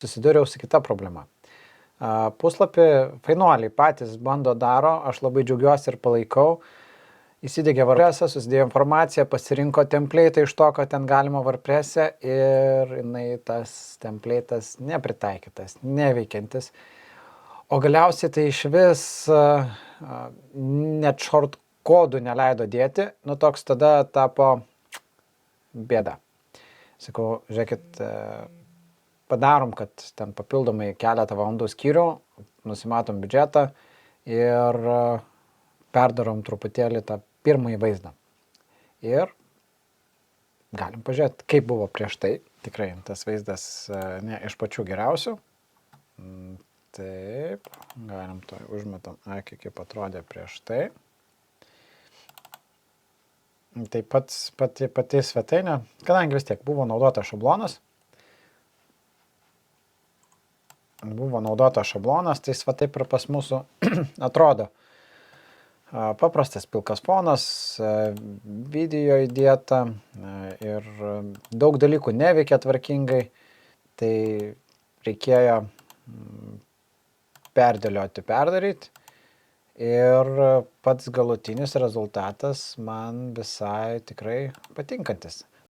susidūriau su kita problema. Puslapį fainuoliai patys bando daro, aš labai džiaugiuosi ir palaikau. Įsidegė WordPress'ą, susidėjo informaciją, pasirinko template'ą iš to, kad ten galima WordPress'e ir tas template'as nepritaikytas, neveikiantis. O galiausiai tai iš vis net short kodų neleido dėti, toks tada tapo bėda. Sakau, žiūrėkit, padarom, kad ten papildomai keletą valandų skyrių, nusimatom biudžetą ir perdarom truputėlį tą pirmąjį vaizdą. Ir galim pažiūrėti, kaip buvo prieš tai. Tikrai tas vaizdas ne iš pačių geriausių. Taip, galim to užmetam akį, kaip atrodė prieš tai. Taip pat pati svetainė, kadangi vis tiek buvo naudota šablonas, tai va taip ir pas mūsų atrodo. Paprastas pilkas fonas, video įdėta ir daug dalykų neveikia tvarkingai, tai reikėjo perdėlioti, perdaryti ir pats galutinis rezultatas man visai tikrai patinkantis.